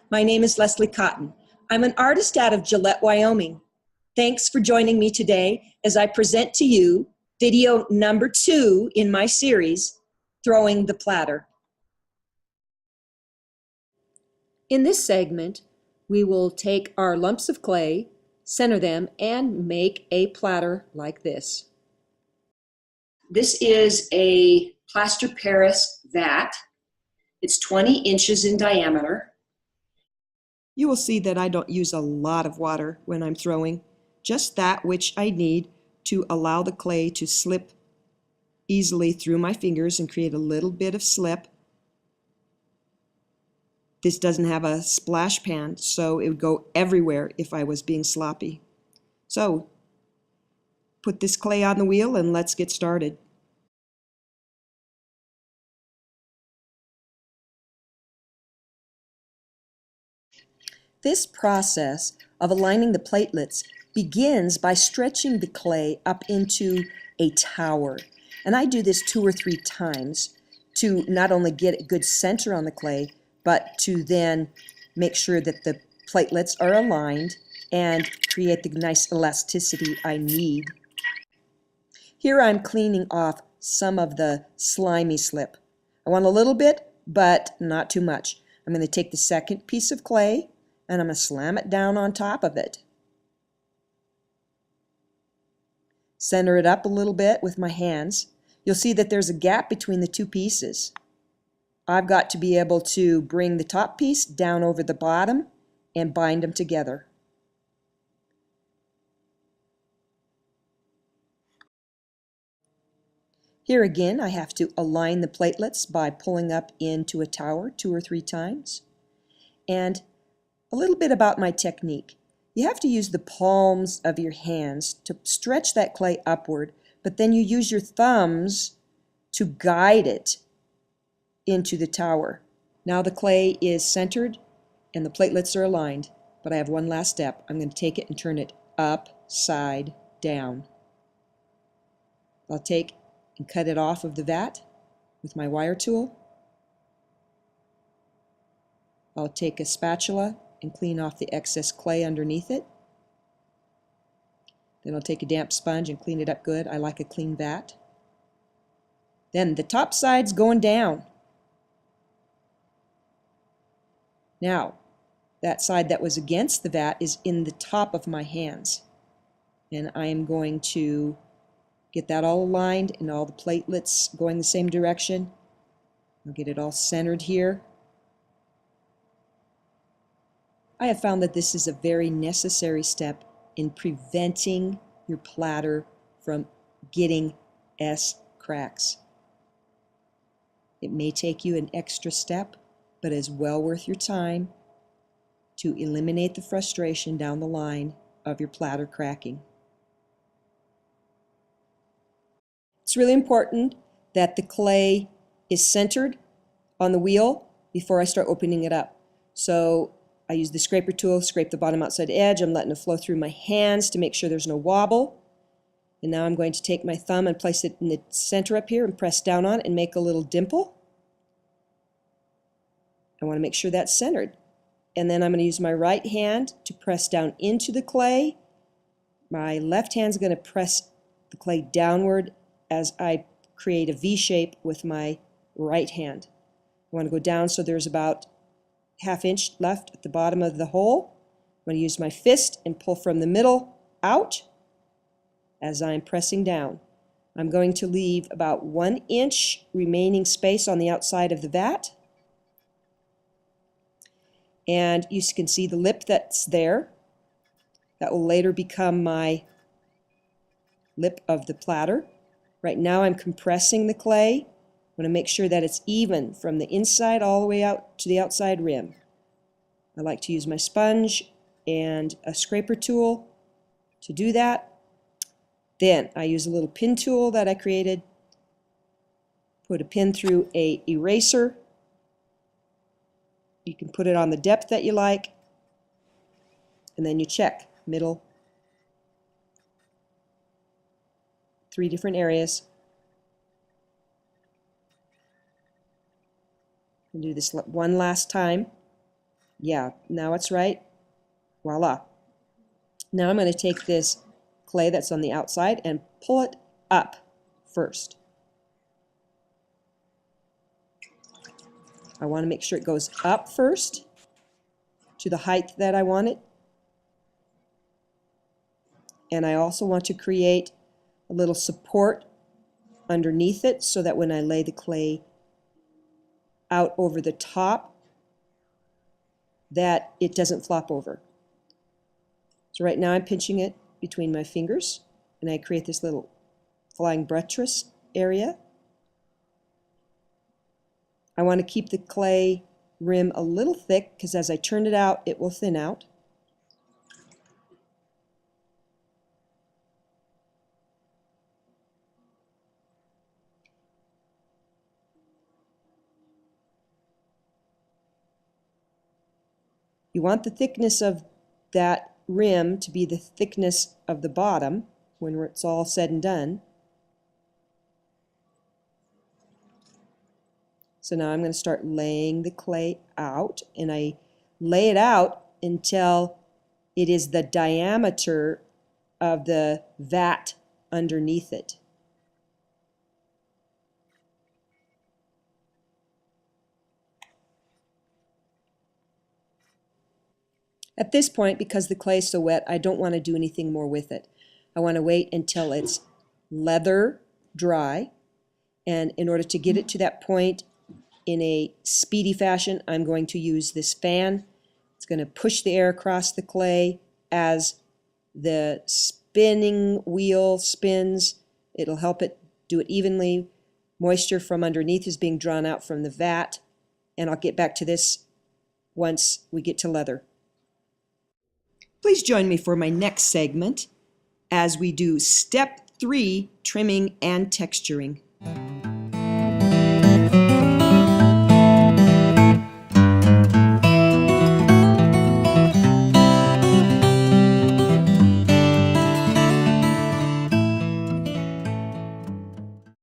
My name is Leslie Cotton. I'm an artist out of Gillette, Wyoming. Thanks for joining me today as I present to you video number 2 in my series, Throwing the Platter. In this segment, we will take our lumps of clay, center them, and make a platter like this. This is a plaster Paris vat. It's 20 inches in diameter. You will see that I don't use a lot of water when I'm throwing, just that which I need to allow the clay to slip easily through my fingers and create a little bit of slip. This doesn't have a splash pan, so it would go everywhere if I was being sloppy. So, put this clay on the wheel and let's get started. This process of aligning the platelets begins by stretching the clay up into a tower. And I do this 2 or 3 times to not only get a good center on the clay, but to then make sure that the platelets are aligned and create the nice elasticity I need. Here I'm cleaning off some of the slimy slip. I want a little bit, but not too much. I'm going to take the second piece of clay and I'm going to slam it down on top of it. Center it up a little bit with my hands. You'll see that there's a gap between the 2 pieces. I've got to be able to bring the top piece down over the bottom and bind them together. Here again, I have to align the platelets by pulling up into a tower 2 or 3 times. And a little bit about my technique. You have to use the palms of your hands to stretch that clay upward, but then you use your thumbs to guide it into the tower. Now the clay is centered and the platelets are aligned, but I have one last step. I'm going to take it and turn it upside down. I'll take and cut it off of the vat with my wire tool. I'll take a spatula and clean off the excess clay underneath it. Then I'll take a damp sponge and clean it up good. I like a clean vat. Then the top side's going down. Now, that side that was against the vat is in the top of my hands. And I am going to get that all aligned and all the platelets going the same direction. I'll get it all centered here. I have found that this is a very necessary step in preventing your platter from getting S-cracks. It may take you an extra step, but is well worth your time to eliminate the frustration down the line of your platter cracking. It's really important that the clay is centered on the wheel before I start opening it up. So I use the scraper tool, scrape the bottom outside edge. I'm letting it flow through my hands to make sure there's no wobble. And now I'm going to take my thumb and place it in the center up here and press down on it and make a little dimple. I want to make sure that's centered. And then I'm going to use my right hand to press down into the clay. My left hand's going to press the clay downward as I create a V shape with my right hand. I want to go down so there's about ½ inch left at the bottom of the hole. I'm going to use my fist and pull from the middle out as I'm pressing down. I'm going to leave about 1 inch remaining space on the outside of the vat. And you can see the lip that's there. That will later become my lip of the platter. Right now I'm compressing the clay. I want to make sure that it's even from the inside all the way out to the outside rim. I like to use my sponge and a scraper tool to do that. Then I use a little pin tool that I created. Put a pin through an eraser. You can put it on the depth that you like. And then you check middle, 3 different areas. And do this one last time. Yeah, now it's right. Voila. Now I'm going to take this clay that's on the outside and pull it up first. I want to make sure it goes up first to the height that I want it. And I also want to create a little support underneath it so that when I lay the clay out over the top, that it doesn't flop over. So right now I'm pinching it between my fingers, and I create this little flying buttress area. I want to keep the clay rim a little thick because as I turn it out, it will thin out. You want the thickness of that rim to be the thickness of the bottom when it's all said and done. So now I'm going to start laying the clay out, and I lay it out until it is the diameter of the vat underneath it. At this point, because the clay is so wet, I don't want to do anything more with it. I want to wait until it's leather dry, and in order to get it to that point in a speedy fashion, I'm going to use this fan. It's going to push the air across the clay as the spinning wheel spins. It'll help it do it evenly. Moisture from underneath is being drawn out from the vat, and I'll get back to this once we get to leather. Please join me for my next segment as we do step 3, trimming and texturing.